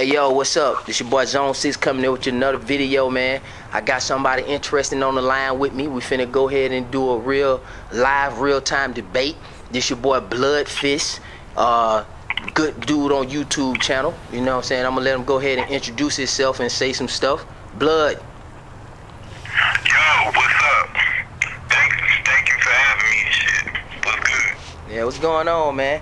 Yo, what's up? This your boy Zone6 coming in with you another video, man. I got somebody interesting on the line with me. We finna go ahead and do a real-time debate. This your boy BloodFist, good dude on YouTube channel. You know what I'm saying? I'm gonna let him go ahead and introduce himself and say some stuff. Blood. Yo, what's up? Thank you for having me and shit. What's good? Yeah, what's going on, man?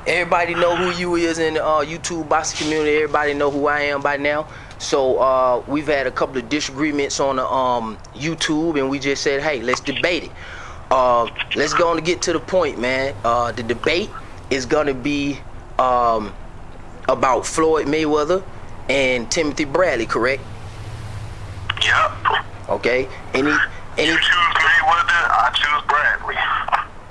Everybody know who you is in the YouTube boxing community. Everybody know who I am by now. So we've had a couple of disagreements on the YouTube, and we just said, hey, let's debate it. Let's go on to get to the point, man. The debate is gonna be about Floyd Mayweather and Timothy Bradley, correct? Yep. Okay. Any You choose Mayweather, I choose Bradley.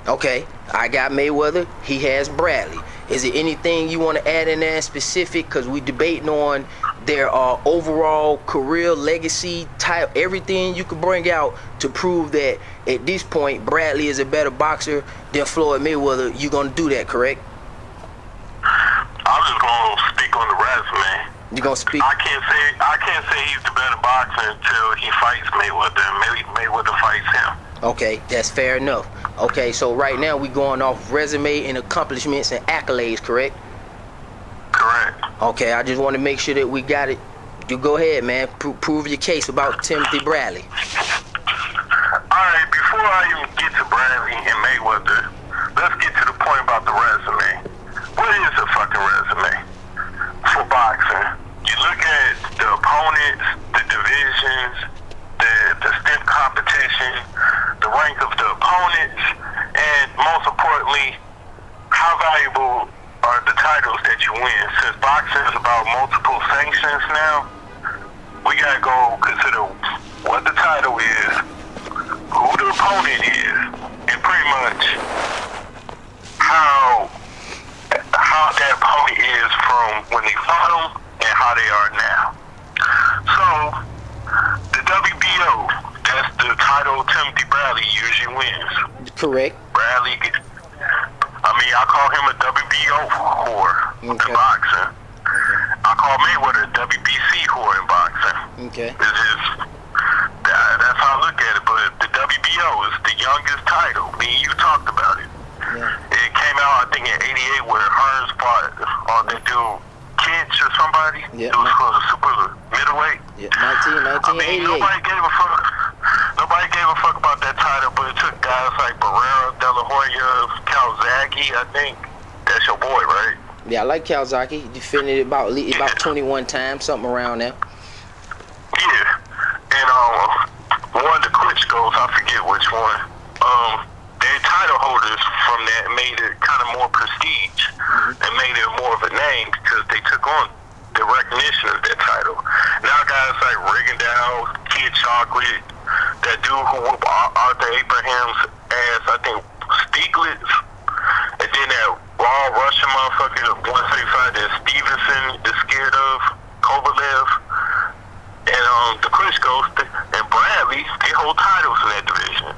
Okay, I got Mayweather, he has Bradley. Is there anything you want to add in there specific? Because we debating on their overall career, legacy, type, everything you could bring out to prove that at this point Bradley is a better boxer than Floyd Mayweather. You gonna do that, correct? I'm just gonna speak on the resume. You gonna speak? I can't say he's the better boxer until he fights Mayweather and Mayweather fights him. Okay, that's fair enough. Okay, so right now we going off resume and accomplishments and accolades, correct? Correct. Okay, I just want to make sure that we got it. You go ahead, man. Prove your case about Timothy Bradley. Alright, before I even get to Bradley and Mayweather, let's get to the point about the resume. What is a fucking resume for boxing? You look at the opponents, the divisions, the stiff competition, the rank of the opponents, and most importantly, how valuable are the titles that you win. Since boxing is about multiple sanctions now, we gotta go consider what the title is, who the opponent is, and pretty much how that opponent is from when they fought them and how they are now. So, the WBO, that's the title Timothy Bradley usually wins. Correct. Bradley, I call him a WBO whore in boxing. I call Mayweather a WBC whore in boxing. Okay. It's just, that's how I look at it, but the WBO is the youngest title. Me and you talked about it. Yeah. It came out, I think, in '88 where Hearns fought that dude, Kitch or somebody. Yeah. It was for the super middleweight. Yeah, 1988. Nobody gave a fuck. Nobody gave a fuck about that title, but it took guys like Barrera, De La Hoya, Calzaghe. I think that's your boy, right? Yeah, I like Calzaghe. He defended it about 21 times, something around there. Yeah, and one of the Klitschko's, I forget which one. Their title holders from that made it kind of more prestige and made it more of a name because they took on the recognition of that title. Now guys like Rigondeaux, Kid Chocolate, that dude who whooped Arthur Abraham's ass, I think Stieglitz, and then that raw Russian motherfucker, 135 that Stevenson is scared of, Kovalev, and the Klitschko's and Bradley, they hold titles in that division,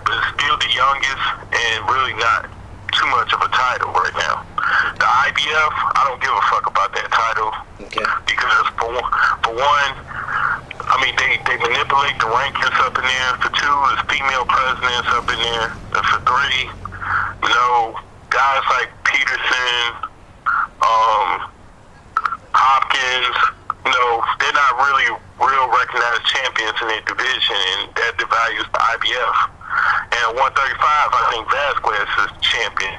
but it's still the youngest and really not too much of a title right now. The IBF, I don't give a fuck about that title. Okay. Because for one, they manipulate the rankings up in there. For two, there's female presidents up in there. And for three, guys like Peterson, Hopkins, they're not really real recognized champions in their division, and that devalues the IBF. And 135, I think Vasquez is champion.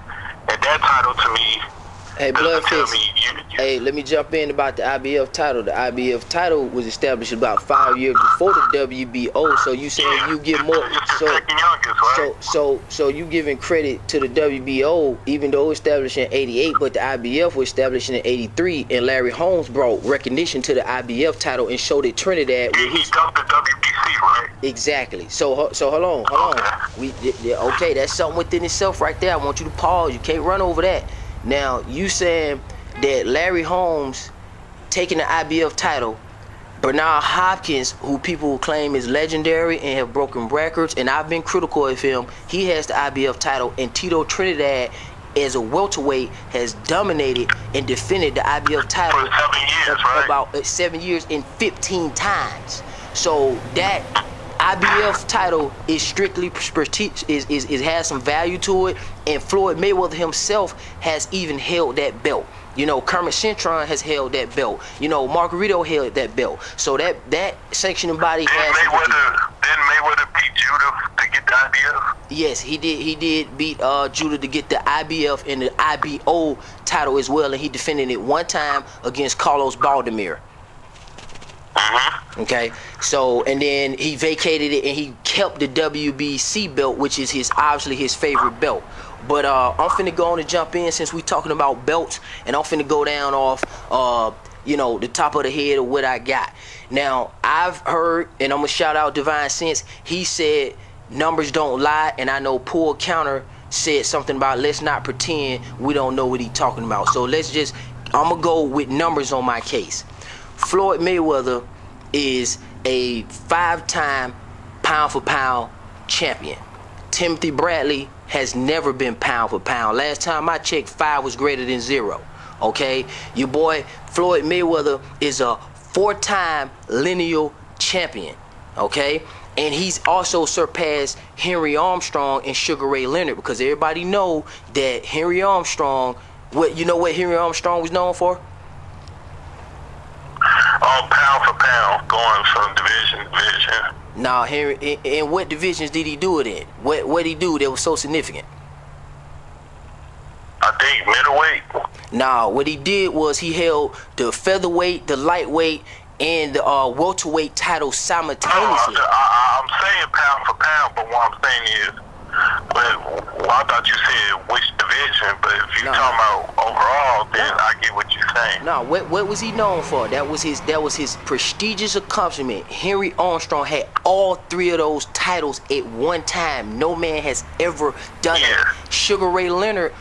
And that title to me, hey, BloodFist. Hey, let me jump in about the IBF title. The IBF title was established about 5 years before the WBO. So you saying you get more? It's the second youngest, right? So you giving credit to the WBO, even though it was established in '88, but the IBF was established in '83, and Larry Holmes brought recognition to the IBF title and showed it Trinidad. He dumped the WBC, right? Exactly. So hold on. Okay, that's something within itself right there. I want you to pause. You can't run over that. Now, you saying that Larry Holmes taking the IBF title, Bernard Hopkins, who people claim is legendary and have broken records, and I've been critical of him, he has the IBF title, and Tito Trinidad as a welterweight has dominated and defended the IBF title for 7 years, right? About 7 years and 15 times. So that IBF title is strictly is has some value to it, and Floyd Mayweather himself has even held that belt. You know, Kermit Cintron has held that belt. You know, Margarito held that belt. So that sanctioning body has. Didn't Mayweather beat Judah to get the IBF? Yes, he did. He did beat Judah to get the IBF and the IBO title as well, and he defended it one time against Carlos Baldomir. Okay, so and then he vacated it and he kept the WBC belt, which is obviously his favorite belt. But I'm finna go on and jump in since we talking about belts, and I'm finna go down off you know, the top of the head of what I got. Now I've heard, and I'm gonna shout out Divine Sense. He said numbers don't lie, and I know Poor Counter said something about let's not pretend we don't know what he talking about. So I'm gonna go with numbers on my case. Floyd Mayweather is a 5-time pound-for-pound champion. Timothy Bradley has never been pound-for-pound. Last time I checked, 5 was greater than 0. Okay? Your boy Floyd Mayweather is a 4-time lineal champion. Okay? And he's also surpassed Henry Armstrong and Sugar Ray Leonard, because everybody know that Henry Armstrong, you know what Henry Armstrong was known for? Pound for pound, going from division to division. Now, Henry, in what divisions did he do it in? What he do that was so significant? I think middleweight. Now, what he did was he held the featherweight, the lightweight, and the welterweight title simultaneously. I'm saying pound for pound, but what I'm saying is, I thought you said which division, but if you're talking about overall, then I get what you're saying. No, what was he known for? That was his prestigious accomplishment. Henry Armstrong had all 3 of those titles at one time. No man has ever done it. Sugar Ray Leonard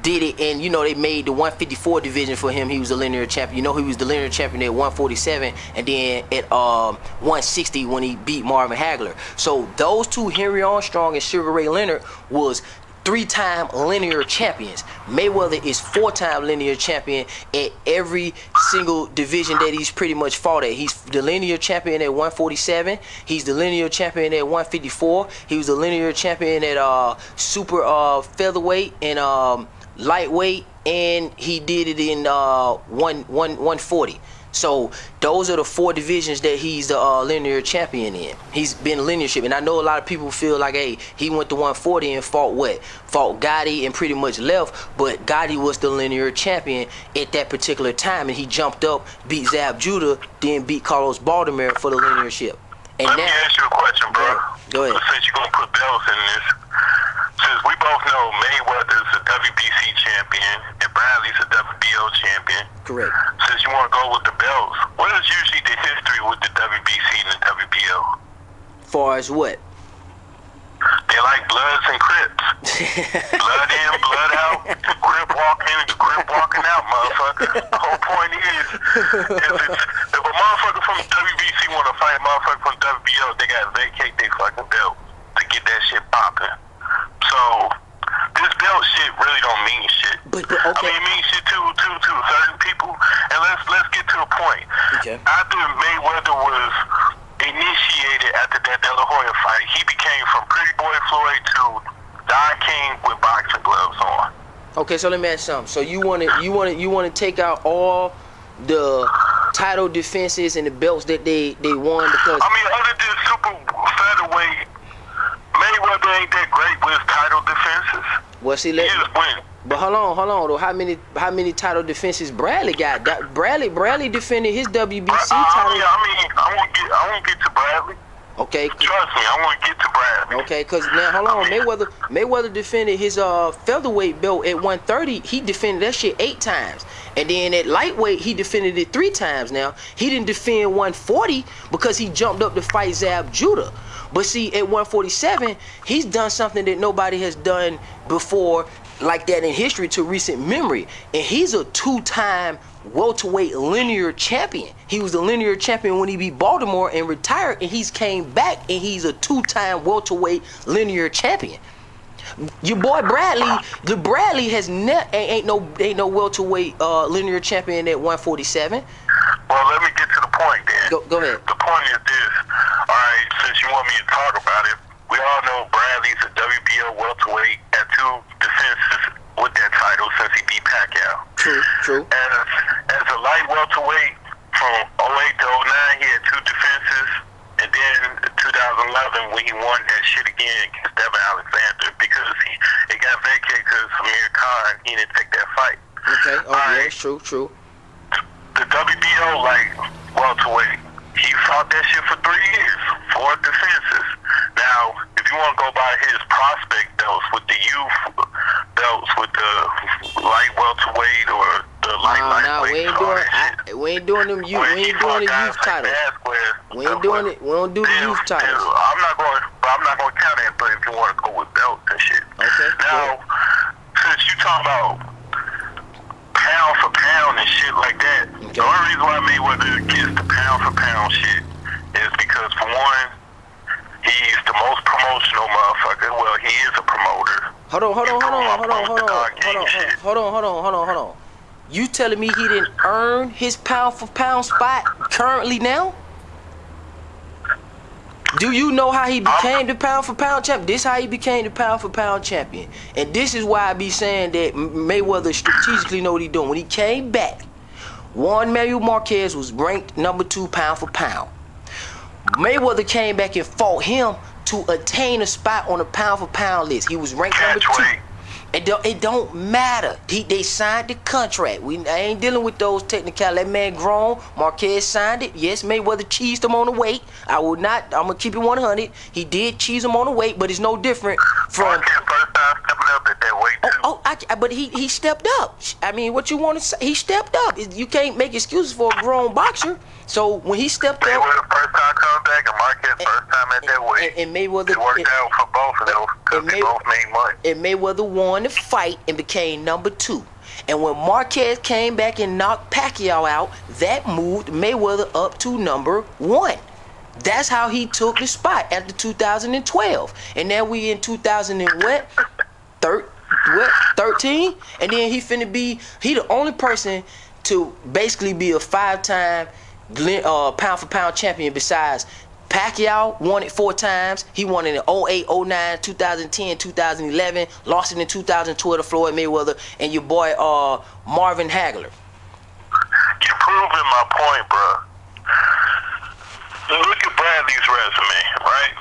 did it, and you know they made the 154 division for him. He was a linear champion. You know he was the linear champion at 147, and then at 160 when he beat Marvin Hagler. So those two, Henry Armstrong and Sugar Ray Leonard, was 3-time linear champions. Mayweather is 4-time linear champion at every single division that he's pretty much fought at. He's the linear champion at 147. He's the linear champion at 154. He was the linear champion at super featherweight and lightweight, and he did it in 140. So those are the 4 divisions that he's the linear champion in. He's been linearship, and I know a lot of people feel like, hey, he went to 140 and fought Gotti and pretty much left, but Gotti was the linear champion at that particular time, and he jumped up, beat Zab Judah, then beat Carlos Baldomir for the linearship. And Let me ask you a question, bro. Go ahead. Since you're gonna put belts in this, since we both know Mayweather's a WBC champion and Bradley's a WBO champion. Correct. Since you want to go with the belts, what is usually the history with the WBC and the WBO? Far as what? They like Bloods and Crips. Blood in, blood out. Crip walking, Crip walking out, motherfucker. The whole point is if a motherfucker from the WBC want to fight a motherfucker from the WBO, they got to vacate their fucking belt to get that shit popping. So this belt shit really don't mean shit. But okay. I mean, it means shit to certain people. And let's get to the point. Okay. After Mayweather was initiated after that De La Hoya fight, he became from Pretty Boy Floyd to Don King with boxing gloves on. Okay, so let me ask you something. So you want to take out all the title defenses and the belts that they won because I mean, other than super featherweight, Mayweather ain't that great with his title defenses. Well, see, He just win. but hold on though. How many title defenses Bradley got? Bradley defended his WBC title. I won't get to Bradley. Okay. Trust me, I want to get to Bradley. Okay, cause now hold on, Mayweather defended his featherweight belt at 130. He defended that shit 8 times, and then at lightweight he defended it 3 times. Now he didn't defend 140 because he jumped up to fight Zab Judah. But see, at 147, he's done something that nobody has done before like that in history to recent memory. And he's a 2-time welterweight linear champion. He was the linear champion when he beat Baltimore and retired, and he's came back and he's a 2-time welterweight linear champion. Your boy Bradley has ain't no welterweight linear champion at 147. Well, let me get to the point then. Go ahead. The point is this. All right, since you want me to talk about it, we all know Bradley's a WBO welterweight at 2 defenses with that title since he beat Pacquiao. True. And as a light welterweight from 08 to 09, he had 2 defenses. And then 2011 when he won that shit again against Devin Alexander because it got vacated because Amir Khan, he didn't take that fight. Okay, Right. true. The WBO, like, welterweight, he fought that shit for 3 years, 4 defenses. Now, if you want to go by his prospect belts with the youth belts with the light welterweight or the lightweight. No, we ain't doing them youth. We ain't doing the youth titles. We ain't doing it. We don't do the youth titles. I'm not going to count it, but if you want to go with belts and shit. Okay. Now, since you talk about pound for pound and shit like that, the only reason why Mayweather gets the pound for pound shit is because, for one, he's the most promotional motherfucker. Well, he is a promoter. Hold on. You telling me he didn't earn his pound for pound spot currently now? Do you know how he became the pound for pound champion? This is how he became the pound for pound champion. And this is why I be saying that Mayweather strategically know what he doing. When he came back, Juan Manuel Marquez was ranked number 2 pound for pound. Mayweather came back and fought him to attain a spot on the pound for pound list. He was ranked number 2. It don't matter. They signed the contract. I ain't dealing with those technicalities. That man grown. Marquez signed it. Yes, Mayweather cheesed him on the weight. I'm gonna keep it 100. He did cheese him on the weight, but it's no different from. Marquez first time stepping up at that weight too. But he stepped up. I mean, what you want to say? He stepped up. You can't make excuses for a grown boxer. So when he stepped up, Mayweather first time coming back, and Marquez first time at that weight. And Mayweather, it worked out for both of them because they both made money. And Mayweather won the fight and became number 2. And when Marquez came back and knocked Pacquiao out, that moved Mayweather up to number 1. That's how he took the spot after 2012. And now we in 2013, and then he the only person to basically be a 5-time pound for pound champion besides Pacquiao. Won it 4 times. He won it in 08, 09, 2010, 2011. Lost it in 2012 to Floyd Mayweather and your boy Marvin Hagler. You're proving my point, bro. Look at Bradley's resume, right?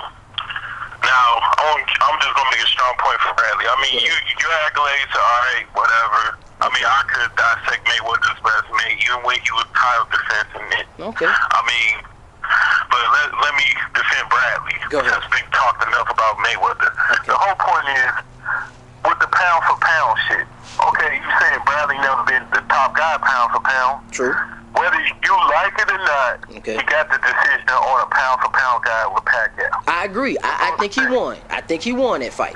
Now, I'm just gonna make a strong point for Bradley. I mean, your accolades are alright, whatever. I mean, I could dissect Mayweather's resume even when he was title defending it. Okay. I mean, but let me defend Bradley. Go ahead. Since we talked enough about Mayweather. Okay. The whole point is, with the pound for pound shit, okay, you saying Bradley never been the top guy pound for pound. True. Whether you like it or not, okay, he got the decision on a pound for pound guy with Pacquiao. I agree. I think he won. I think he won that fight.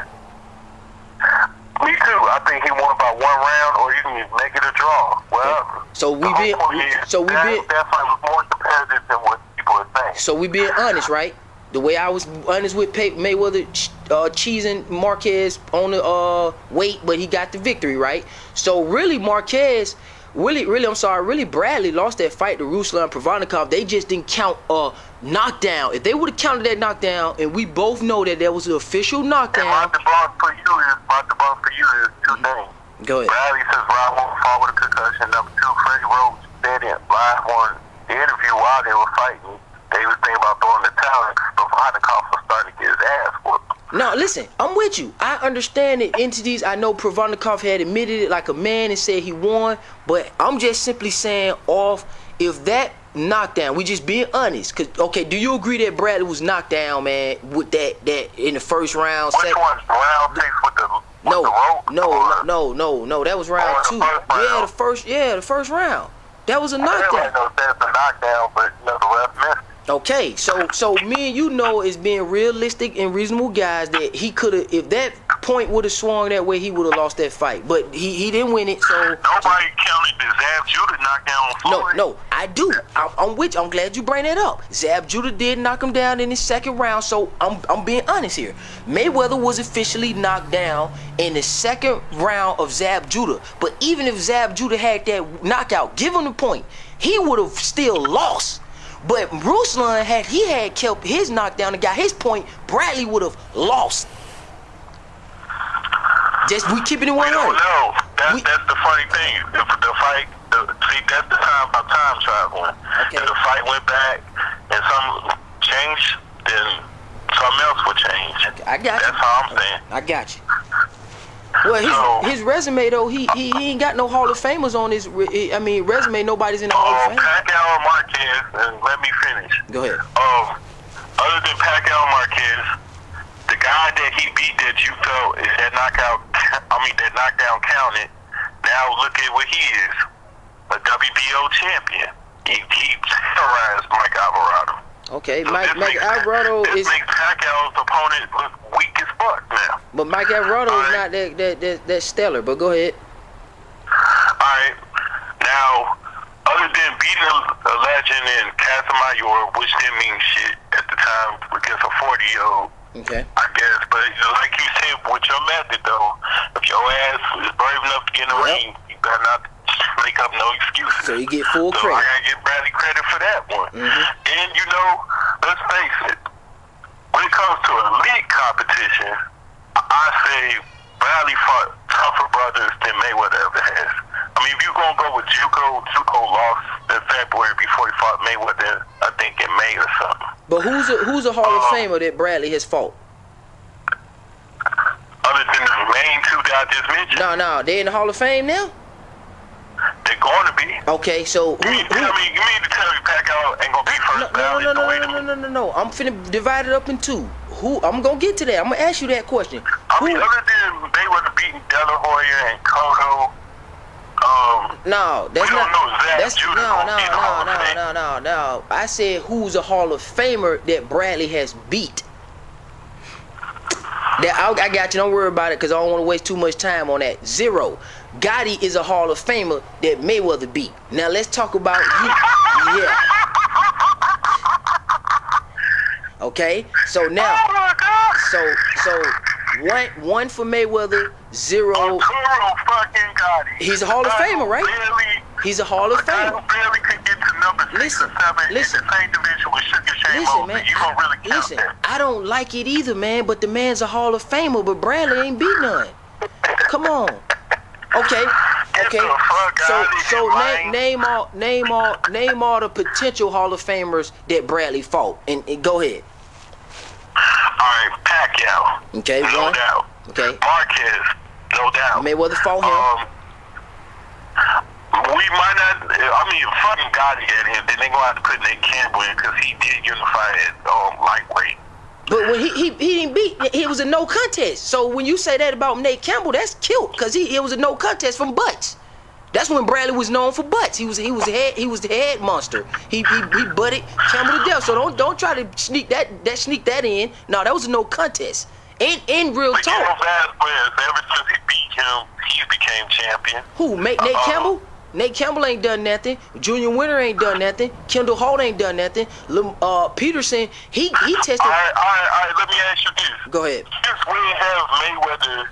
Me too. I think he won by 1 round, or you can make it a draw. Well, that fight was more competitive than what people are saying. So we being honest, right? The way I was honest with Mayweather cheesing Marquez on the weight, but he got the victory, right? So really Marquez, really Bradley lost that fight to Ruslan Provodnikov. They just didn't count a knockdown. If they would have counted that knockdown, and we both know that there was an official knockdown. And my debunk for you is 2 things. Go ahead. Bradley says Rob won't fall with a concussion. Number 2, Freddie Rhodes said in live on the interview while they were fighting, they was thinking about throwing the towel, but Provodnikov was starting to get his ass whooped. Now listen, I'm with you. I understand the entities. I know Provodnikov had admitted it like a man and said he won, but I'm just simply saying if that knockdown, we just being honest. Cause okay, do you agree that Bradley was knocked down, man, with that in the first round? Which one? Round 6 with the rope? No. That was round 2. The first round. That was a knockdown. That's a knockdown, but the ref missed. Okay, so me and you know is being realistic and reasonable guys that he could have, if that point would have swung that way, he would have lost that fight. But he didn't win it, so nobody counted the Zab Judah knockdown on Floyd. no, I do. I'm with you. I'm glad you bring that up. Zab Judah did knock him down in his second round, so I'm being honest here. Mayweather was officially knocked down in the second round of Zab Judah. But even if Zab Judah had that knockout, give him the point, he would have still lost. But Ruslan, had kept his knockdown and got his point, Bradley would have lost. Just we keeping it 100. We don't know. That's the funny thing. The fight, see, that's the time about time traveling. Okay. If the fight went back and something changed, then something else would change. Okay, I got you. That's how I'm saying. I got you. Well, his resume though, he ain't got no Hall of Famers on his. I mean, resume. Nobody's in the Hall of Fame. Pacquiao Marquez, and let me finish. Go ahead. Other than Pacquiao Marquez, the guy that he beat that you felt is that knockdown counted. Now look at what he is, a WBO champion. He terrorized Mike Alvarado. Okay, So Mike Alvarado this is. makes Pacquiao's opponent look weak as fuck now. But Mike Alvarado is not that stellar. But go ahead. Alright, now, other than beating a legend in Casamayor, which didn't mean shit at the time against a 40-year-old, Okay. I guess, but like you said, with your method though, if your ass is brave enough to get in the ring, you better not make up no excuses. So you get full So credit. I gotta give Bradley credit for that one. And you know, let's face it, when it comes to elite competition, I say Bradley fought tougher brothers than Mayweather ever has. I mean, if you're gonna go with Juco lost in February before he fought Mayweather, I think in May or something. But who's a Hall of Famer that Bradley has fought? Other than the main two that I just mentioned. No, they in the Hall of Fame now. They're going to be. Okay, so You mean to tell me Pacquiao ain't gonna be first ballot? No. I'm finna divide it up in two. I'm gonna get to that. I'm gonna ask you that question. I mean, other than Mayweather beating De La Hoya and Cotto, No, that's we don't not. know Zab That's Judah gonna be in the Hall of Fame. no. I said who's a Hall of Famer that Bradley has beat. I got you. Don't worry about it because I don't want to waste too much time on that. Zero. Gotti is a Hall of Famer that Mayweather beat. Now let's talk about you. Yeah. Okay. So now, Oh my God! so one for Mayweather, zero. Arturo fucking Gotti. He's a Hall of Famer, right? He's a Hall of Famer. Famer. Barely could get to number 6 or 7 in the same division with Sugar Shane Listen, Mosley. man. You gonna really count Listen, that? I don't like it either, man. But the man's a Hall of Famer. But Bradley ain't beat none. Come on. Okay. So name all the potential Hall of Famers that Bradley fought, and go ahead. Alright, Pacquiao. Okay, no one. doubt. Okay. Marquez, no doubt. Mayweather fought him. We might not. I mean, fucking Gotti at him. Then they gonna have to put Nate Campbell in because he did unify at lightweight. But when he didn't beat, it was a no contest. So when you say that about Nate Campbell, that's cute because it was a no contest from butts. That's when Bradley was known for butts. He was the head monster. He butted Campbell to death. So don't try to sneak that in. No, that was a no contest. In real But talk. you know, Vasquez, ever since he beat him, he became champion. Who? Nate Campbell? Nate Campbell ain't done nothing. Junior Winter ain't done nothing. Kendall Holt ain't done nothing. Peterson, he tested. All right, let me ask you this. Go ahead. Since we have Mayweather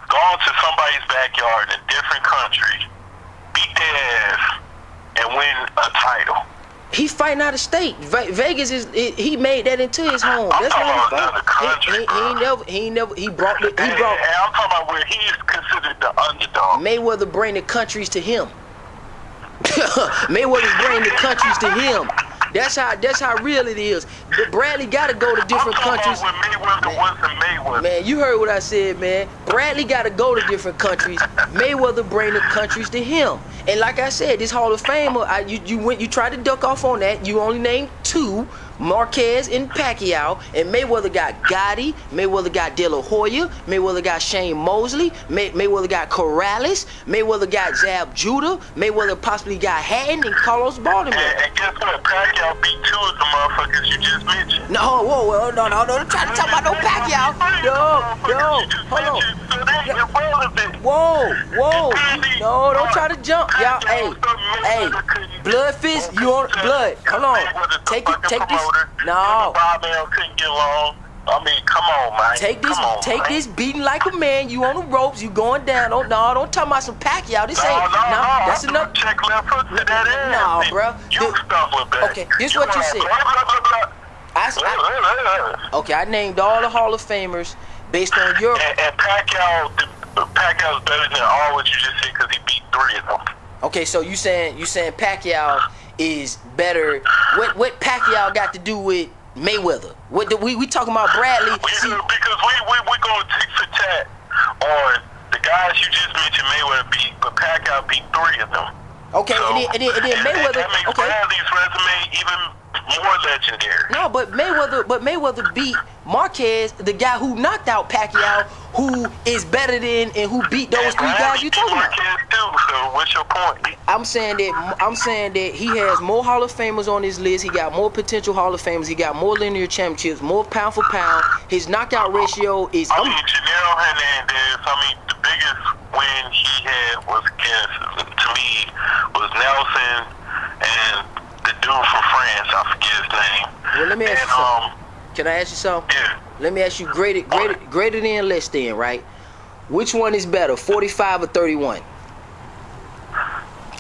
gone to somebody's backyard in a different country, beat their ass, and win a title. He fighting out of state. Vegas he made that into his home. I'm That's talking why about another country, he brought I'm talking about where he is considered the underdog. Mayweather bring the countries to him. Mayweather bring the countries to him. That's how real it is. But Bradley got to go to different countries. I'm talking about when Mayweather wasn't Mayweather. Man, you heard what I said, man. Bradley got to go to different countries. Mayweather bring the countries to him. And like I said, this Hall of Famer, you tried to duck off on that. You only named 2, Marquez and Pacquiao, and Mayweather got Gotti, Mayweather got De La Hoya, Mayweather got Shane Mosley, Mayweather got Corrales, Mayweather got Zab Judah, Mayweather possibly got Hatton and Carlos Baltimore. And guess what? Pacquiao beat 2 of the motherfuckers you just mentioned. No, whoa, no, don't try to talk about no Pacquiao. Yo, hold on. Whoa, no, don't try to jump, y'all. Hey, BloodFist, you on blood? Hold on, take this. No. Couldn't get along. I mean, come on, man. Take this beating like a man. You on the ropes, you going down. Don't talk about some Pacquiao. This ain't. No, that's enough. Check left hook to that ass. No, bro. You stuff with that. Okay, this is what you said. Okay, I named all the Hall of Famers based on your. And Pacquiao's better than all what you just said because he beat 3 of them. Okay, so you saying Pacquiao is better? What Pacquiao got to do with Mayweather? What we talking about Bradley? Because we going tit for tat on the guys you just mentioned. Mayweather beat, but Pacquiao beat 3 of them. Okay, so, and then Mayweather. That makes Bradley's resume even more legendary. No, but Mayweather beat Marquez, the guy who knocked out Pacquiao, who is better than and who beat those 3 guys you talking about. Marquez too. So what's your point? I'm saying that he has more Hall of Famers on his list. He got more potential Hall of Famers. He got more linear championships, more pound for pound. His knockout ratio is. I mean, Janelle Hernandez. I mean, the biggest win he had was against, to me, was Nelson and the dude from France. I forget his name. Well, let me ask you something. Can I ask you something? Yeah. Let me ask you greater than, less than, right? Which one is better, 45 or 31?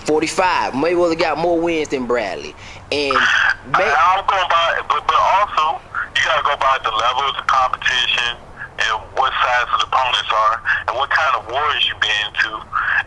45. Mayweather got more wins than Bradley. And I'm going by, but also you gotta go by the level of the competition and what size of the opponents are and what kind of wars you've been to,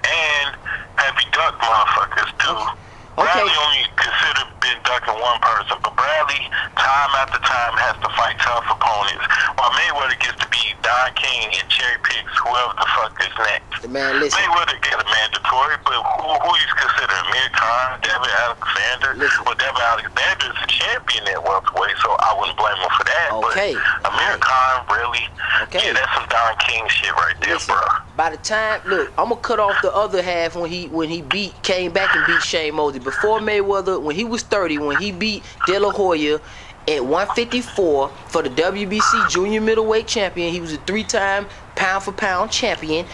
and have you ducked motherfuckers too. Bradley only considered been ducking one person, but Bradley, time after time, has to fight tough opponents, while Mayweather gets to be Don King and cherry picks whoever the fuck is next. Man, listen. Mayweather get a mandatory, but who he's considering? Amir Khan, David Alexander? Listen. Well, David Alexander is a champion at welterweight, so I wouldn't blame him for that. Okay. But Amir Khan, really? Okay. Yeah, that's some Don King shit right there, listen, bro. By the time, look, I'm gonna cut off the other half when he came back and beat Shane Mosley. Before Mayweather, when he was 30, when he beat De La Hoya at 154 for the WBC Junior Middleweight Champion. He was a 3-time pound for pound champion.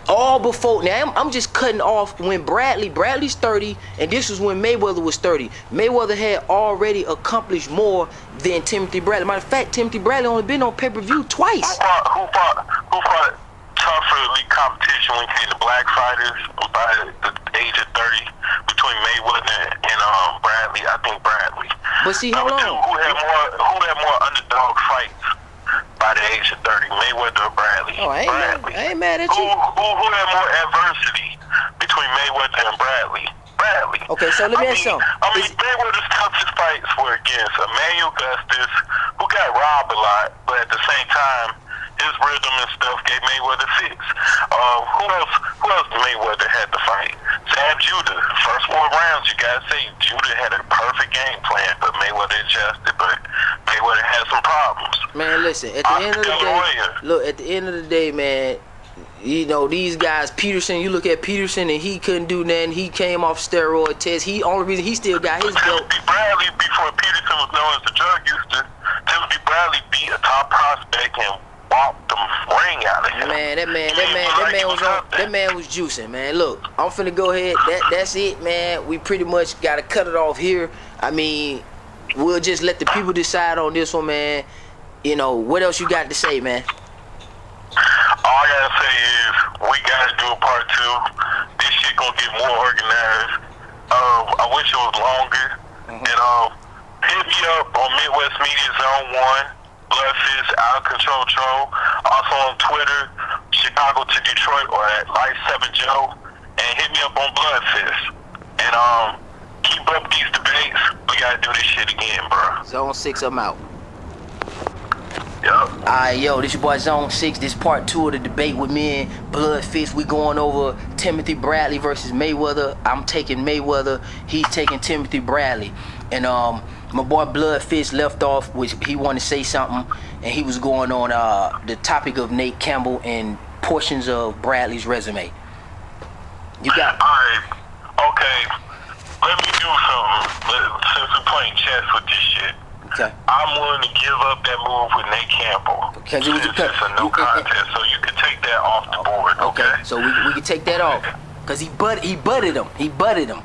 All before, now I'm just cutting off when Bradley's 30, and this was when Mayweather was 30. Mayweather had already accomplished more than Timothy Bradley. Matter of fact, Timothy Bradley only been on pay-per-view twice. Who fought tougher elite competition when it came to black fighters by the age of 30 between Mayweather and Bradley? I think Bradley. But see, hold on. Who had more underdog fights by the age of 30, Mayweather or Bradley? Oh, I ain't mad at you. Who had more adversity between Mayweather and Bradley? Bradley. Okay, so let me ask you something. I mean, Mayweather's toughest fights were against Emmanuel Augustus, who got robbed a lot, but at the same time, his rhythm and stuff gave Mayweather fits. Who else Mayweather had to fight? Zab Judah. First 4 rounds, you gotta say, Judah had a perfect game plan, but Mayweather adjusted, but Mayweather had some problems. Man, listen, at the end of the day, look, at the end of the day, man, you know, these guys, Peterson, you look at Peterson and he couldn't do nothing. He came off steroid test. Only reason he still got his belt. Timothy Bradley, before Peterson was known as the drug user, Timothy Bradley beat a top prospect and walked the ring out of him. Man, that man was juicing, man. Look, I'm finna go ahead. That's it, man. We pretty much gotta cut it off here. I mean, we'll just let the people decide on this one, man. You know, what else you got to say, man? All I gotta say is we gotta do a part 2. This shit gonna get more organized. I wish it was longer. And hit me up on Midwest Media Zone 1, BloodFist, Out of Control Troll. Also on Twitter, Chicago to Detroit, or at Life7Joe. And hit me up on BloodFist. And keep up these debates. We gotta do this shit again, bro. Zone 6, I'm out. Yup. Alright, yo, this your boy Zone6. This part 2 of the debate with me and BloodFist. We going over Timothy Bradley versus Mayweather. I'm taking Mayweather. He's taking Timothy Bradley. And my boy BloodFist left off, which he wanted to say something, and he was going on the topic of Nate Campbell and portions of Bradley's resume. You got. Alright. Okay. Let me do something. Since we're playing chess with this shit. Okay. I'm willing to give up that move with Nate Campbell. Because it's just a no contest, so you can take that off the board. Okay. So we can take that off. Cause he butted him. He butted him.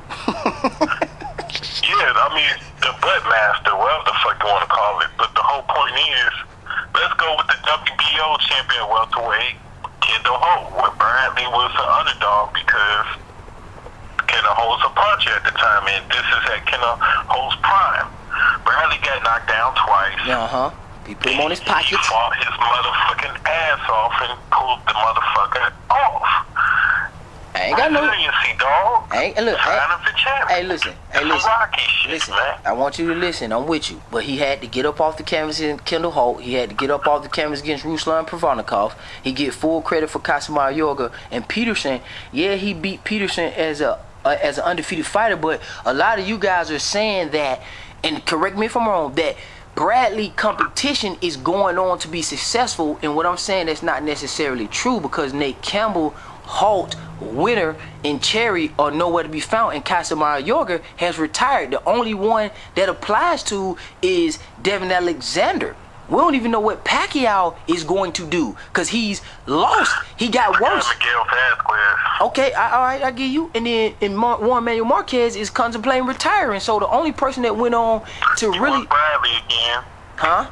Yeah, I mean the butt master, whatever the fuck you want to call it. But the whole point is, let's go with the WBO champion welterweight, Kendall Holt, where Bradley was the underdog because Kendall Holt's a puncher at the time, and this is at Kendall Holt's prime. Bradley got knocked down twice. He put him on his pockets. He fought his motherfucking ass off and pulled the motherfucker off. I ain't got no. Dog. Hey, listen. Listen. Man. I want you to listen. I'm with you. But he had to get up off the canvas in Kendall Holt. He had to get up off the canvas against Ruslan Provodnikov. He get full credit for Casimir Yorga and Peterson. Yeah, he beat Peterson as an undefeated fighter. But a lot of you guys are saying that, and correct me if I'm wrong, that Bradley competition is going on to be successful. And what I'm saying, that's not necessarily true, because Nate Campbell, Holt, Winner, and Cherry are nowhere to be found, and Casimir Yorga has retired. The only one that applies to is Devin Alexander. We don't even know what Pacquiao is going to do, because he's lost. He got worse. Okay, all right, I give you. And then Juan Manuel Marquez is contemplating retiring. So the only person that went on to really. Bradley again. Huh?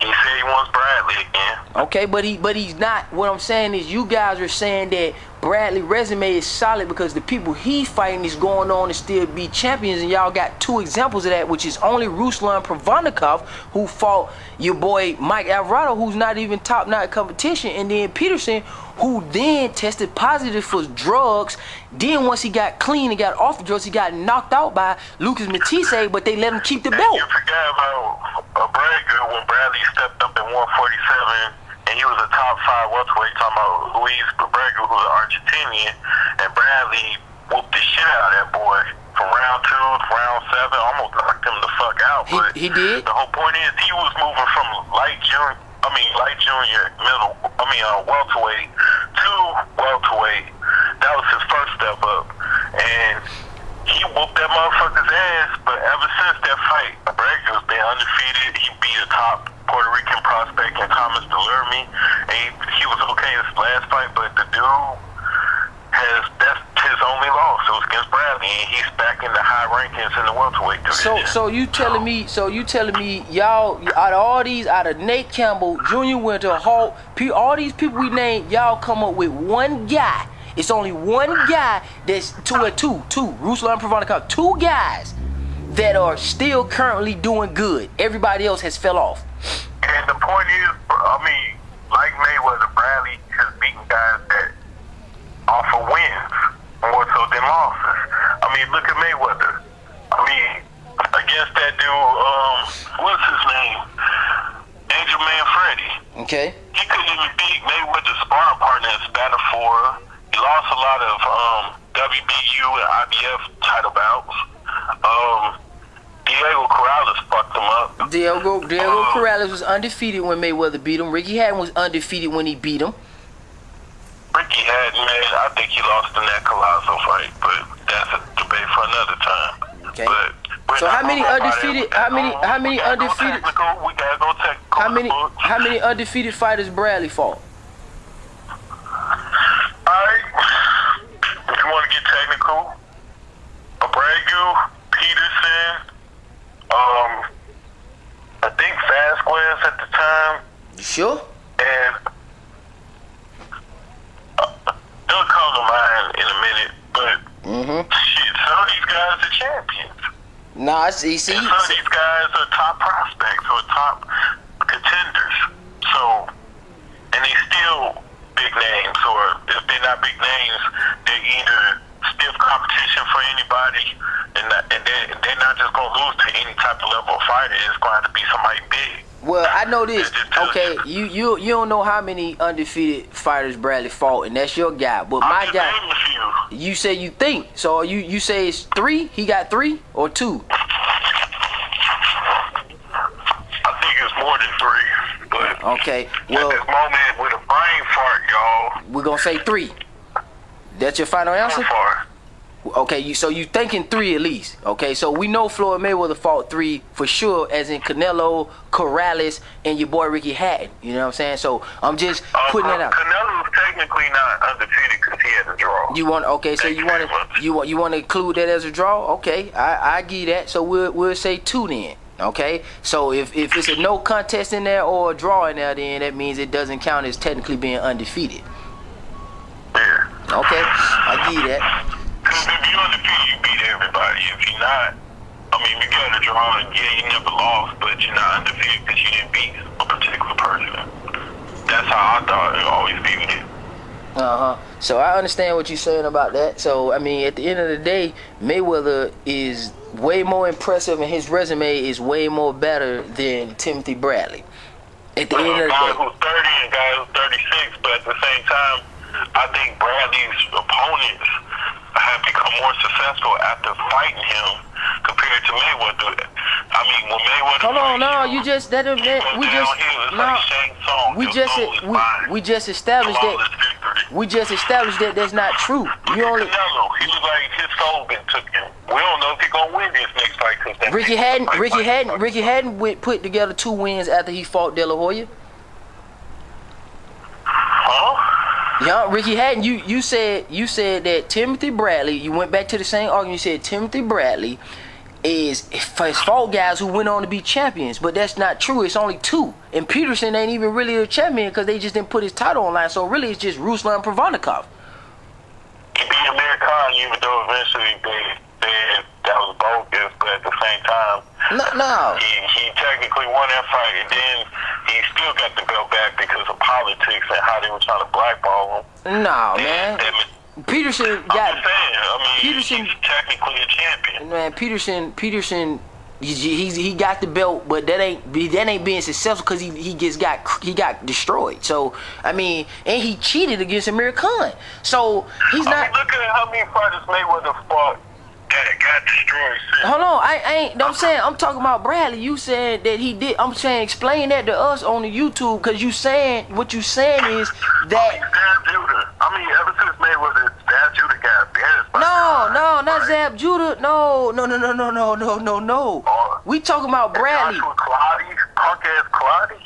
He said he wants Bradley again. Okay, but he's not. What I'm saying is, you guys are saying that Bradley's resume is solid because the people he's fighting is going on to still be champions, and y'all got two examples of that, which is only Ruslan Provodnikov, who fought your boy Mike Alvarado, who's not even top-notch competition, and then Peterson, who then tested positive for drugs. Then once he got clean and got off the drugs, he got knocked out by Lucas Matisse, but they let him keep the belt. You forgot about Bradley when Bradley stepped up at 147, and he was a top 5 welterweight, talking about Luis Bradley, who was an Argentinian, and Bradley whooped the shit out of that boy from round 2 to round 7, almost knocked him the fuck out. But he did. The whole point is, he was moving from light junior, welterweight to welterweight. That was his first step up, and he whooped that motherfucker's ass. But ever since that fight, Bradley was been undefeated. He beat a top Puerto Rican prospect in Thomas Delerme, and he was okay in his last fight. But the dude that's his only loss. It was against Bradley, and he's back in the high rankings in the welterweight division. So you telling me y'all, out of Nate Campbell, Junior Winter, Holt, all these people we named, y'all come up with one guy. It's only one guy that's two, Ruslan Provodnikov, 2 guys that are still currently doing good. Everybody else has fell off. And the point is, like Mayweather, Bradley has beaten guys that off of wins more so than losses. Look at Mayweather. Against that dude, what's his name? Angel Manfredi. Okay. He couldn't even beat Mayweather's sparring partner in Spatafora. He lost a lot of WBU and IBF title bouts. Diego Corrales fucked him up. Diego Corrales was undefeated when Mayweather beat him. Ricky Hatton was undefeated when he beat him. Ricky Hatton, man, I think he lost in that Colossal fight, but that's a debate for another time. Okay. But so how many undefeated? How many undefeated? We gotta go technical. How many undefeated fighters Bradley fought? Alright, if you want to get technical, Bradley, Peterson, I think Vasquez at the time. You sure? And they'll come to mind in a minute, but shit, some of these guys are champions. Nah, I see. Some of these guys are top prospects or top contenders. So, and they still big names, or if they're not big names, they're either stiff competition for anybody, and they're not not just gonna lose to any type of level of fighter. It's going to have to be somebody big. Well, I know this. Okay, you don't know how many undefeated fighters Bradley fought, and that's your guy. But my guy, you say you think. So you say it's 3? He got 3 or 2? I think it's more than 3. But okay, well, at this moment with a brain fart, y'all, we're gonna say 3. That's your final answer? Okay, so you thinking 3 at least. Okay, so we know Floyd Mayweather fought 3 for sure, as in Canelo, Corrales, and your boy Ricky Hatton. You know what I'm saying? So I'm just putting that out. Canelo's technically not undefeated because he had a draw. You want so you want to include that as a draw? Okay, I give you that. So we'll say 2 then. Okay, so if it's a no contest in there or a draw in there, then that means it doesn't count as technically being undefeated. Yeah. Okay, I give you that. Because if you're undefeated, you beat everybody. If you're not, I mean, you got a draw, and yeah, you never lost, but you're not undefeated because you didn't beat a particular person. That's how I thought it always viewed it. So I understand what you're saying about that. So I mean, at the end of the day, Mayweather is way more impressive, and his resume is way more better than Timothy Bradley. At the end of the day, guy who's 30 and guy who's 36, but at the same time, I think Bradley's opponents have become more successful after fighting him compared to Mayweather. I mean, when Mayweather. Hold on, no, you just we just established that that's not true. You only. Canelo, he was like his soul been taken. We don't know if he's gonna win this next fight because Ricky Hatton put together 2 wins after he fought De La Hoya. Huh? Yeah, Ricky Hatton, you said that Timothy Bradley, you went back to the same argument, you said Timothy Bradley is his fought guys who went on to be champions, but that's not true. It's only 2. And Peterson ain't even really a champion because they just didn't put his title online, so really it's just Ruslan Provodnikov. He beat Amir Khan, even though eventually they said that was bogus, but at the same time, no. He technically won that fight, and then he still got the belt back because of politics and how they were trying to blackball him. No, man. Peterson got. He's technically a champion. Man, Peterson, he got the belt, but that ain't being successful because he got destroyed. So I mean, and he cheated against Amir Khan. So he's not. Look at how many fighters Mayweather fought that got destroyed. Hold on, I ain't. I'm saying I'm talking about Bradley. You said that he did. I'm saying explain that to us on the YouTube because you saying what you saying is that. I mean, ever since Mayweather, Zab Judah got banished. No, not Zab Judah. No. We talking about Bradley. Clotty, punk ass Clotty.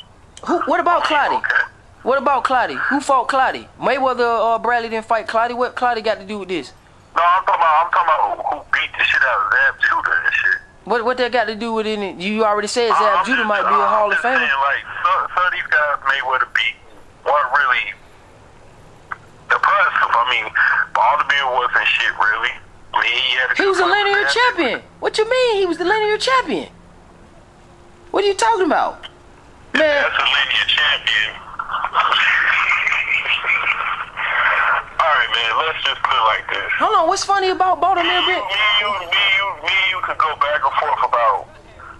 Who? What about Clotty? Okay. What about Clotty? Who fought Clotty? Mayweather or Bradley didn't fight Clotty. What Clotty got to do with this? No, I'm talking about who beat the shit out of Zab Judah and shit. What that got to do with it? You already said Zab Judah might be a Hall of Famer. Like, some of these guys Mayweather beat weren't really impressive. I mean, Baltimore wasn't shit really. I mean, he was a linear champion. What you mean? He was the linear champion. What are you talking about? Man. That's a linear champion. Alright, man, let's just put it like this. Hold on, what's funny about Baltimore? Me and you could go back and forth about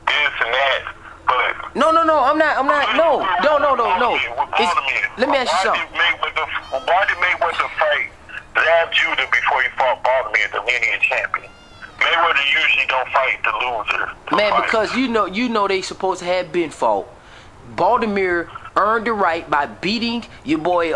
this and that, but... No, I'm not, no. Let me ask you something. Why did Mayweather fight Zab Judah before he fought Baltimore, the linear champion? Mayweather usually don't fight the loser. Man, because you know they supposed to have been fought. Baltimore earned the right by beating your boy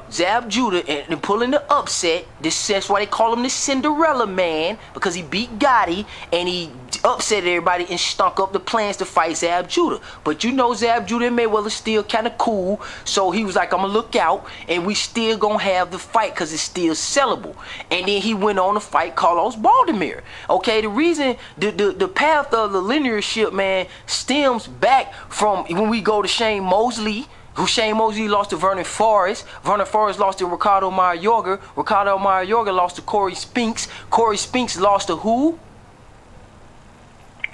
Zab Judah and pulling the upset. That's why they call him the Cinderella Man, because he beat Gotti and he upset everybody and stunk up the plans to fight Zab Judah. But you know Zab Judah and Mayweather still kind of cool, so he was like, I'm gonna look out and we still gonna have the fight because it's still sellable. And then he went on to fight Carlos Baltimore. Okay, the reason the path of the linearship, man, stems back from when we go to Shane Mosley. Shane Mosley lost to Vernon Forrest. Vernon Forrest lost to Ricardo Mayorga. Ricardo Mayorga lost to Corey Spinks. Corey Spinks lost to who?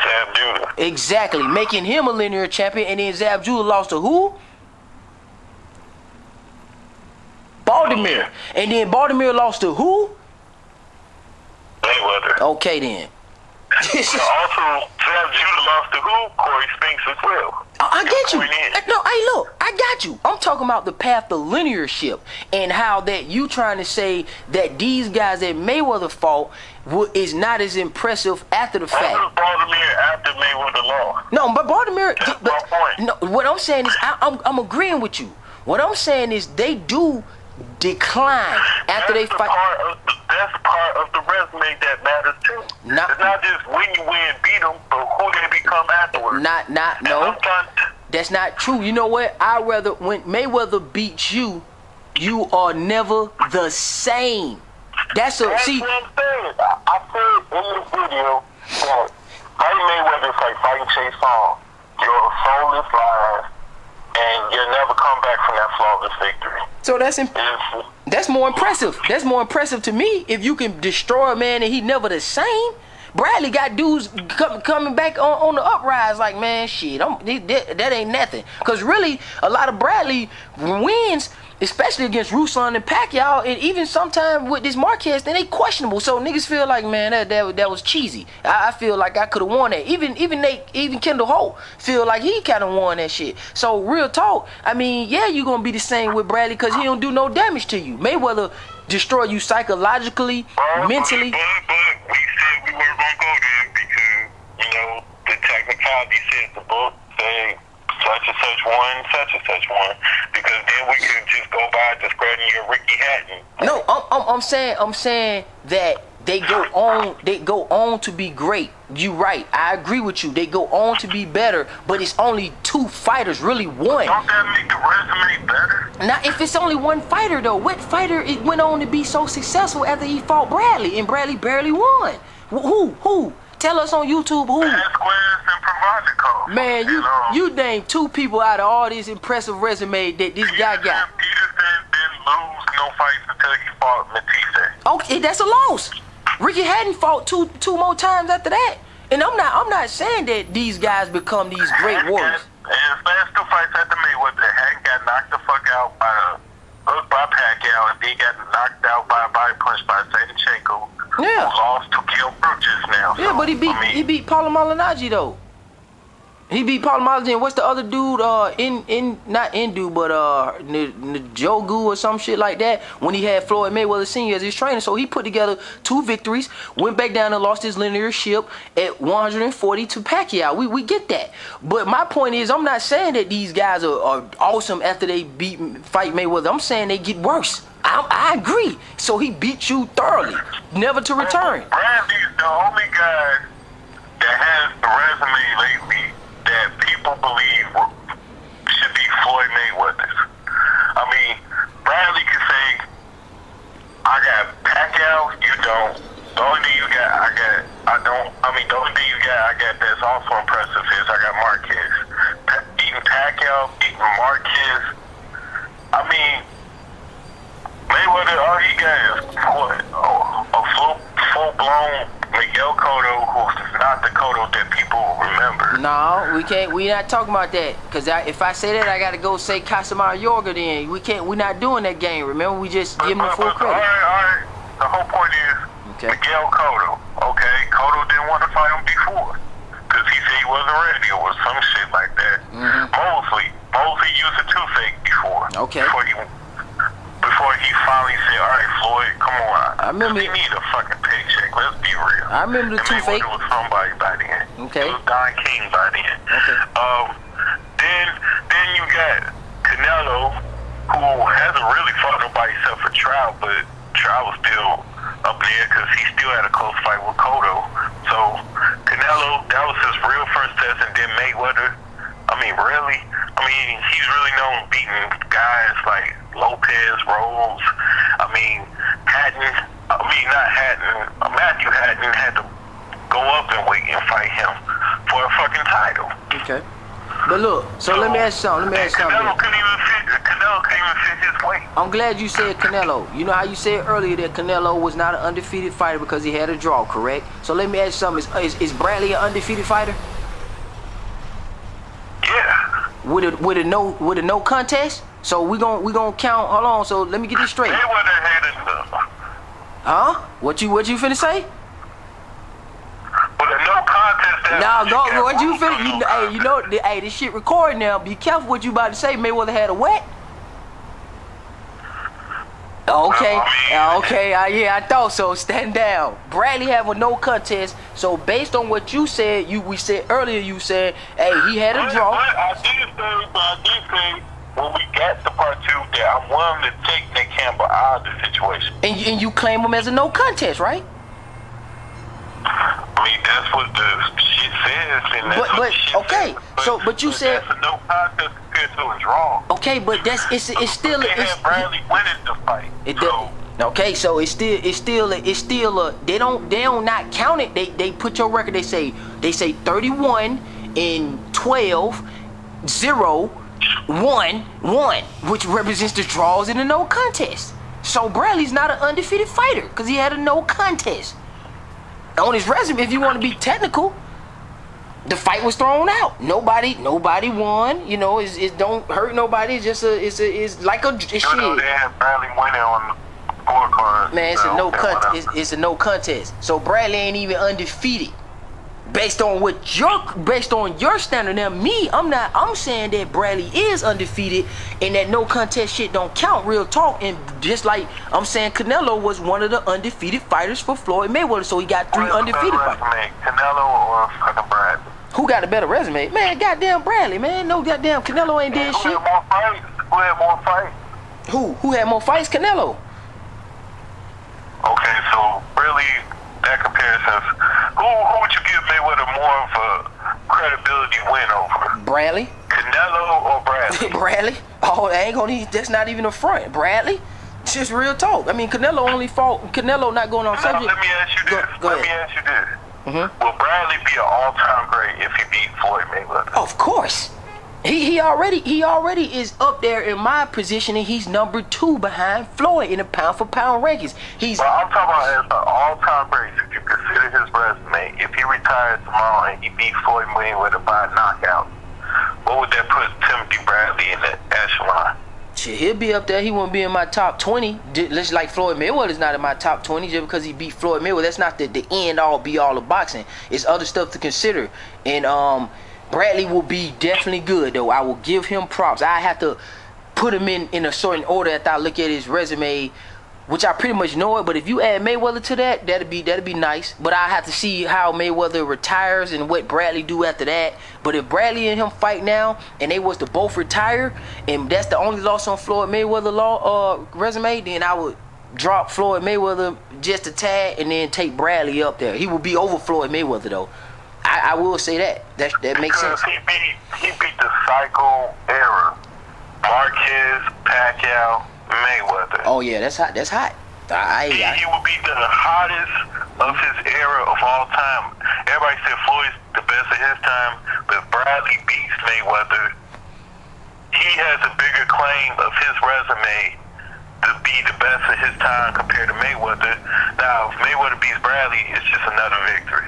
Zab Judah. Exactly, making him a linear champion. And then Zab Judah lost to who? Baltimore. And then Baltimore lost to who? Mayweather. Okay then. Also, Judah lost to who? Corey Spinks as well. I get you. No, hey, look, I got you. I'm talking about the path of linearship and how that you trying to say that these guys that Mayweather fought is not as impressive after the fact. What was Baltimore after Mayweather lost? No, but Baltimore. That's my point. No, what I'm saying is I'm agreeing with you. What I'm saying is they do decline after they fight. That's part of the resume that matters too. It's not just when you win, beat them, but who they become afterwards. No. That's not true. You know what? I'd rather when Mayweather beats you, you are never the same. That's what I'm saying. I said in the video that fighting Mayweather is like fighting Chase Song. You're a soulless liar, and you'll never come back from that flawless victory. So that's more impressive. That's more impressive to me if you can destroy a man and he never the same. Bradley got dudes coming back on the uprise like, man, shit, that ain't nothing. Because really, a lot of Bradley wins, especially against Ruslan and Pacquiao, and even sometimes with this Marquez, then they questionable. So niggas feel like, man, that was cheesy. I feel like I could have won that. Even Kendall Holt feel like he kind of won that shit. So real talk, I mean, yeah, you gonna be the same with Bradley because he don't do no damage to you. Mayweather destroy you psychologically, mentally. But we said we were gonna go there because the technicality says the book say such and such one, because then we could just go by describing your Ricky Hatton. No, I'm saying that they go on to be great. You right. I agree with you. They go on to be better, but it's only two fighters, really one. Don't that make the resume better? Now, if it's only one fighter though, what fighter it went on to be so successful after he fought Bradley and Bradley barely won? Who? Tell us on YouTube who. Man, you named two people out of all this impressive resume that this guy got. Peterson didn't lose no fights until he fought Matisse. Okay, that's a loss. Ricky hadn't fought two more times after that. And I'm not saying that these guys become these great warriors. And his last two fights after Mayweather, Hatton got knocked the fuck out by Pacquiao, and then got knocked out by a body punch by Sadichenko. Yeah. Who lost to Gil Brooks now. Yeah, so, but he beat Paulo Malignaggi though. He beat Paulo Malignaggi, and what's the other dude? Not Indu, but Njoku or some shit like that. When he had Floyd Mayweather Sr. as his trainer, so he put together 2 victories, went back down and lost his linearship at 140 to Pacquiao. We get that, but my point is, I'm not saying that these guys are awesome after they fight Mayweather. I'm saying they get worse. I agree. So he beat you thoroughly, never to return. Bradley's the only guy that has the resume lately that people believe should be Floyd Mayweather's. I mean, Bradley could say, I got Pacquiao, you don't. The only thing you got, I don't. I mean, the only thing you got, I got that's also impressive is I got Marquez. Beating Pacquiao, beating Marquez. I mean, Mayweather, all he got is what? A full-blown Miguel Cotto, who's not the Cotto that people remember. No, we can't. We not talking about that. Cause if I say that, I gotta go say Casamar Yorga. Then we can't. We're not doing that game. Remember, we just give him the full credit. All right. The whole point is Miguel Cotto. Okay, Cotto didn't want to fight him before because he said he wasn't ready or some shit like that. Mosley used a toothache before. Okay. Before he finally said, all right, Floyd, come on. I remember. He need a fucking paycheck. Let's be real. I remember the toothache. It was somebody by then. Okay. It was Don King by then. Okay. Then you got Canelo, who hasn't really fought nobody except for Trout, but Trout was still up there because he still had a close fight with Cotto. So Canelo, that was his real first test, and then Mayweather. I mean, really? I mean, he's really known beating guys like Lopez, Rose. I mean, Matthew Hatton had to go up and wait and fight him for a fucking title. Okay. But look, so let me ask you something. Canelo couldn't even fit his weight. I'm glad you said Canelo. You know how you said earlier that Canelo was not an undefeated fighter because he had a draw, correct? So let me ask you something. Is Bradley an undefeated fighter? Yeah. With a no contest? So we gonna count. Hold on. So let me get this straight. Mayweather had enough. Huh? What you finna say? With a no Nah, go. What you feel? Hey, you know, hey, this shit recording now. Be careful what you about to say. Mayweather had a wet. Okay, yeah, I thought so. Stand down. Bradley have a no contest. So based on what you said, we said earlier, you said, hey, he had a draw. I did say when we got to part 2 that I'm willing to take Nick Campbell out of the situation. And you claim him as a no contest, right? I mean, that's what the shit says, and that's what the shit okay. says. But you said that's a no contest compared to a draw. Okay, but it's still they had Bradley winning the fight. Okay, so it's still they don't not count it. They put your record. They say 31 in 12 0 1 1, which represents the draws in a no contest. So Bradley's not an undefeated fighter because he had a no contest. On his resume, if you want to be technical, the fight was thrown out. Nobody won. You know, it don't hurt nobody. It's just it's like a shit. You know, they had Bradley winning on the scorecard. Man, it's a no contest. It's a no contest. So Bradley ain't even undefeated. Based on your standard. Now me, I'm saying that Bradley is undefeated and that no contest shit don't count, real talk. And just like I'm saying, Canelo was one of the undefeated fighters for Floyd Mayweather, so he got 3 undefeated fighters. Canelo or fucking Bradley? Who got a better resume? Man, goddamn Bradley, man. No goddamn Canelo ain't did shit. Who had more fights? Who had more fights? Canelo. Okay, so really that comparison, who would you give Mayweather more of a credibility win over? Bradley. Canelo or Bradley? Bradley. Oh, I ain't gonna. That's not even a front. Bradley. It's just real talk. I mean, Canelo only fought. Canelo not going on subject. Let me ask you this. Go Let ahead. me ask you this. Will Bradley be an all-time great if he beat Floyd Mayweather? Of course. He already is up there in my position, and he's number 2 behind Floyd in the pound for pound rankings. Well, I'm talking about as an all-time great. If you consider his resume, if he retires tomorrow and he beat Floyd Mayweather by a knockout, what would that put Timothy Bradley in the echelon? Shit, he'll be up there. He won't be in my top 20. Just like Floyd Mayweather's not in my top 20 just because he beat Floyd Mayweather. That's not the end all be all of boxing. It's other stuff to consider. And Bradley will be definitely good though. I will give him props. I have to put him in a certain order after I look at his resume, which I pretty much know it. But if you add Mayweather to that, that'd be nice. But I have to see how Mayweather retires and what Bradley do after that. But if Bradley and him fight now and they was to both retire and that's the only loss on Floyd Mayweather resume, then I would drop Floyd Mayweather just a tad and then take Bradley up there. He will be over Floyd Mayweather though. I will say that. That makes sense. Because he beat the cycle era. Marquez, Pacquiao, Mayweather. Oh yeah, that's hot. That's hot. He would be the hottest of his era of all time. Everybody said Floyd's the best of his time, but Bradley beats Mayweather. He has a bigger claim of his resume to be the best of his time compared to Mayweather. Now, if Mayweather beats Bradley, it's just another victory.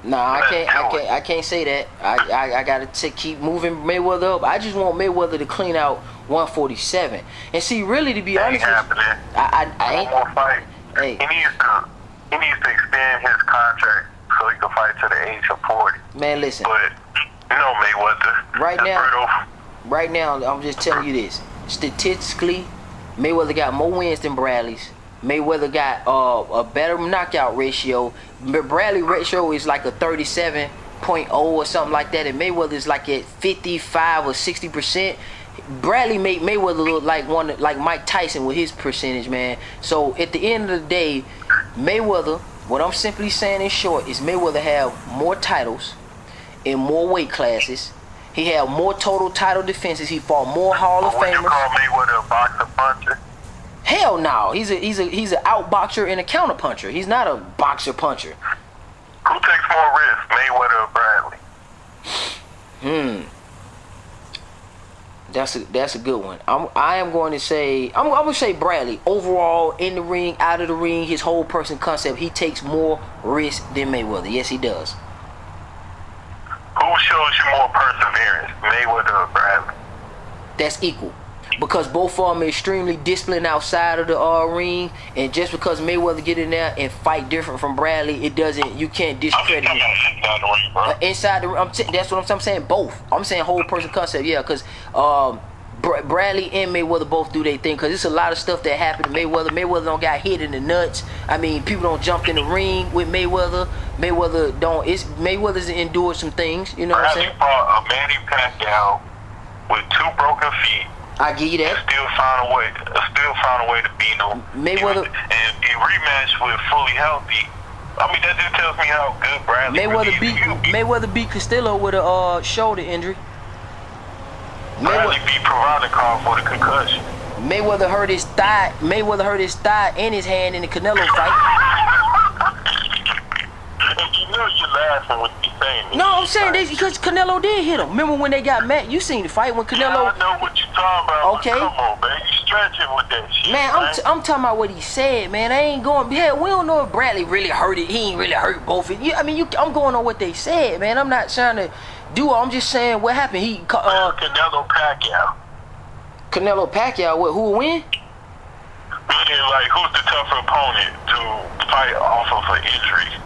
Nah, I can't say that. I gotta keep moving Mayweather up. I just want Mayweather to clean out 147. And see, really, to be honest, I ain't. One more fight. Hey. He needs to extend his contract so he can fight to the age of 40. Man, listen. But you know Mayweather. Right now, I'm just telling you this. Statistically, Mayweather got more wins than Bradley's. Mayweather got a better knockout ratio. Bradley ratio is like a 37.0 or something like that, and Mayweather is like at 55 or 60%. Bradley made Mayweather look like Mike Tyson with his percentage, man. So at the end of the day, Mayweather, what I'm simply saying in short is Mayweather have more titles in more weight classes. He had more total title defenses. He fought more Hall of Famers. Would you call Mayweather a boxer puncher? Hell no, he's an outboxer and a counter puncher. He's not a boxer puncher. Who takes more risks, Mayweather or Bradley? That's a good one. I'm going to say Bradley. Overall, in the ring, out of the ring, his whole person concept, he takes more risk than Mayweather. Yes, he does. Who shows you more perseverance, Mayweather or Bradley? That's equal. because both of them are extremely disciplined outside of the ring, and just because Mayweather get in there and fight different from Bradley, it doesn't. You can't discredit him. Inside the ring, that's what I'm saying. Both. I'm saying whole person concept. Yeah, because Bradley and Mayweather both do their thing, because it's a lot of stuff that happened to Mayweather. Mayweather don't got hit in the nuts. I mean, people don't jump in the ring with Mayweather. Mayweather's endured some things. You know what I'm saying? Bradley fought a Manny Pacquiao with 2 broken feet. I give you that. Still found a way to beat him. Mayweather and a rematch with fully healthy. I mean, that just tells me how good Bradley Mayweather beat Castillo with a shoulder injury. Bradley beat Provodnikov for the concussion. Mayweather hurt his thigh. And his hand in the Canelo fight. You know you're laughing when you're saying this. No, I'm saying this because Canelo did hit him. Remember when they got mad? You seen the fight when Canelo? Yeah, I know what you're talking about. Okay. Come on, man. You stretching with that shit, man. I'm talking about what he said, man. I ain't going. Yeah, we don't know if Bradley really hurt it. He ain't really hurt both of you. I mean, I'm going on what they said, man. I'm not trying to do. I'm just saying what happened. Canelo Pacquiao. Canelo Pacquiao. What? Who will win? Meaning, like, who's the tougher opponent to fight off of an injury?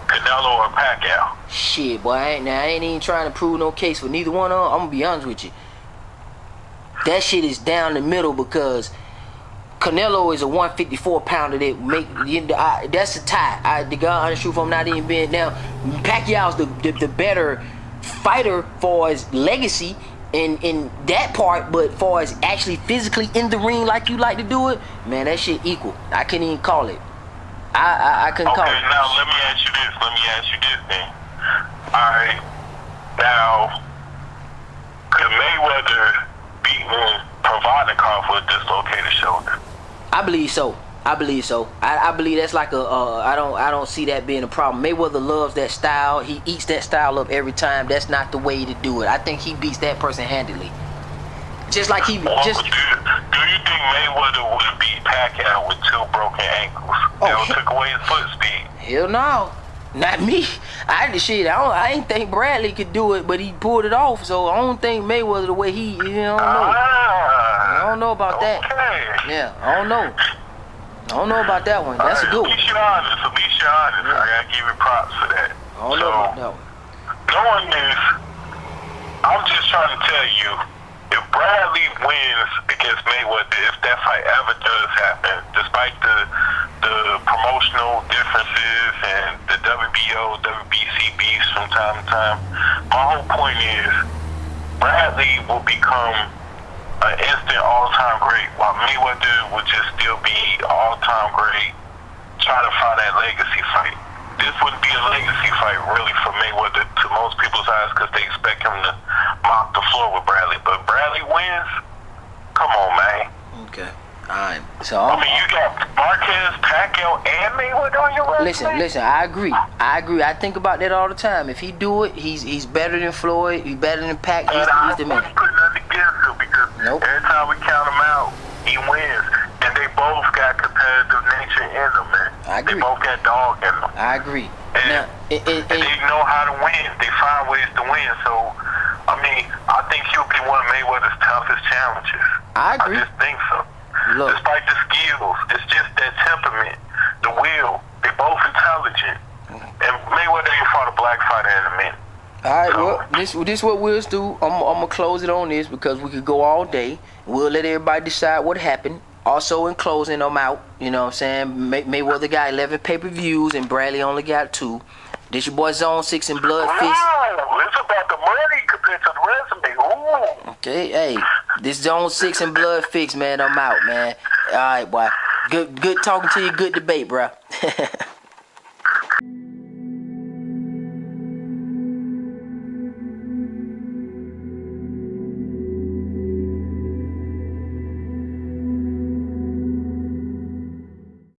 Canelo or Pacquiao? Shit, boy, I ain't even trying to prove no case for neither one of them. I'm gonna be honest with you. That shit is down the middle, because Canelo is a 154 pounder that make that's a tie. The God honest truth, I'm not even being down. Pacquiao's the better fighter for his legacy in that part, but for as actually physically in the ring like you like to do it, man, that shit equal. I can't even call it. I couldn't call it. Okay, now let me ask you this then. Alright, now, could Mayweather beat Provodnikov with a dislocated shoulder? I believe so. I believe that's like I don't see that being a problem. Mayweather loves that style. He eats that style up every time. That's not the way to do it. I think he beats that person handily. Just like he do you think Mayweather would have beat Pacquiao with 2 broken ankles? That took away his foot speed. Hell no. Not me. I ain't think Bradley could do it, but he pulled it off. So I don't think Mayweather the way he, I don't know about that. Yeah, I don't know. I don't know about that one. That's a good one. At least you're honest. Yeah. I gotta give you props for that. I don't know about that one. Knowing this, I'm just trying to tell you, if Bradley wins against Mayweather, if that fight ever does happen, despite the promotional differences and the WBO, WBC beefs from time to time, my whole point is Bradley will become an instant all-time great, while Mayweather would just still be all-time great, trying to find that legacy fight. This wouldn't be a legacy fight really for Mayweather to most people's eyes, because they expect him to mop the floor with Bradley. But Bradley wins, come on, man. Okay. Alright. So I mean, you got Marquez, Pacquiao, and Mayweather on your resume. Listen, I agree. I think about that all the time. If he do it, he's better than Floyd, he's better than Pac, he's the man. I put nothing against him, because every time we count him out, he wins. And they both got competitive nature in them, man. I agree. They both got dog in them. I agree. And, now, and they know how to win. They find ways to win. So, I mean, I think he'll be one of Mayweather's toughest challenges. I agree. I just think so. Look. Despite the skills, it's just that temperament, the will. They both intelligent. And Mayweather ain't fought a black fighter in a minute. Alright, well, this what we'll do. I'm gonna close it on this, because we could go all day. We'll let everybody decide what happened. Also, in closing, I'm out. You know what I'm saying? Mayweather got 11 pay-per-views and Bradley only got 2. This your boy Zone6 and BloodFist. Ooh, it's about the money compared to the resume. Ooh. Okay, hey, this Zone6 and BloodFist, man. I'm out, man. All right, boy. Good talking to you. Good debate, bro.